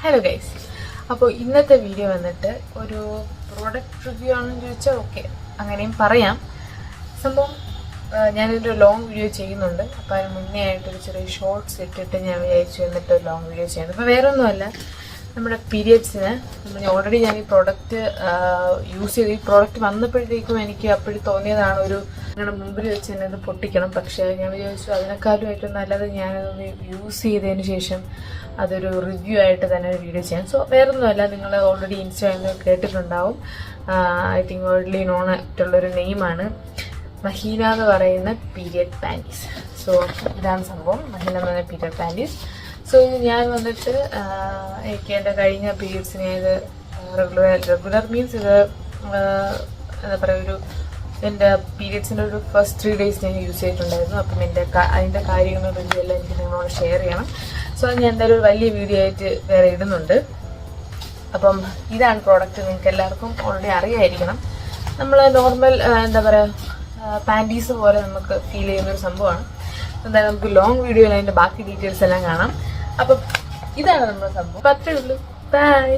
Hello guys, അപ്പോൾ ഇന്നത്തെ video വന്നിട്ട് ഒരു പ്രോഡക്റ്റ് റിവ്യൂ ആണെന്ന് ചോദിച്ചാൽ ഓക്കെ, അങ്ങനെയും പറയാം. സംഭവം ഞാനൊരു ലോങ് വീഡിയോ ചെയ്യുന്നുണ്ട്. അപ്പോൾ അതിന് മുന്നേ ആയിട്ടൊരു ചെറിയ ഷോർട്ട്സ് ഇട്ടിട്ട് ഞാൻ വിചാരിച്ചു എന്നിട്ട് ഒരു ലോങ് വീഡിയോ ചെയ്യുന്നത്. അപ്പോൾ വേറെ ഒന്നുമല്ല, നമ്മുടെ പീരിയഡ്സിന് ഓൾറെഡി ഞാൻ ഈ പ്രോഡക്റ്റ് യൂസ് ചെയ്ത് ഈ പ്രോഡക്റ്റ് വന്നപ്പോഴത്തേക്കും എനിക്ക് അപ്പോഴും തോന്നിയതാണ് നിങ്ങളുടെ മുമ്പിൽ വെച്ച് തന്നെ ഇത് പൊട്ടിക്കണം. പക്ഷേ ഞാൻ വിചാരിച്ചു അതിനേക്കാളും ഏറ്റവും നല്ലത് ഞാനതൊന്ന് യൂസ് ചെയ്തതിന് ശേഷം അതൊരു റിവ്യൂ ആയിട്ട് തന്നെ ഒരു വീഡിയോ ചെയ്യാം. സോ വേറൊന്നുമല്ല, നിങ്ങൾ ഓൾറെഡി ഇൻസ്റ്റാഗ്രാമിൽ കേട്ടിട്ടുണ്ടാവും. ഐ തിങ്ക് വേൾഡ്ലി നോൺ ആയിട്ടുള്ളൊരു നെയിമാണ് മഹീന എന്ന് പറയുന്ന പീരിയഡ് പാൻറ്റീസ്. സോ ഇതാണ് സംഭവം, മഹീന എന്ന് പറയുന്ന പീരിയഡ് പാൻറ്റീസ്. സോ ഇത് ഞാൻ വന്നിട്ട് എനിക്ക് എൻ്റെ കഴിഞ്ഞ പീരിയഡ്സിന് ഇത് റെഗുലർ മീൻസ് ഇത് എന്താ പറയുക, എൻ്റെ പീരിയഡ്സിൻ്റെ ഒരു ഫസ്റ്റ് 3 days ഞാൻ യൂസ് ചെയ്തിട്ടുണ്ടായിരുന്നു. അപ്പം അതിൻ്റെ കാര്യങ്ങളും റിവ്യൂല്ലാം എനിക്ക് നിങ്ങളോട് ഷെയർ ചെയ്യണം. സോ അത് ഞാൻ എന്തായാലും ഒരു വലിയ വീഡിയോ ആയിട്ട് വേറെ ഇടുന്നുണ്ട്. അപ്പം ഇതാണ് പ്രോഡക്റ്റ്, നിങ്ങൾക്ക് എല്ലാവർക്കും ഓൾറെഡി അറിയായിരിക്കണം. നമ്മൾ നോർമൽ എന്താ പറയുക പാൻറ്റീസ് പോലെ നമുക്ക് ഫീൽ ചെയ്യുന്നൊരു സംഭവമാണ്. എന്തായാലും നമുക്ക് ലോങ് വീഡിയോയിൽ അതിൻ്റെ ബാക്കി ഡീറ്റെയിൽസ് എല്ലാം കാണാം. അപ്പം ഇതാണ് നമ്മുടെ സംഭവം. അത്രയേ ഉള്ളൂ. ബൈ.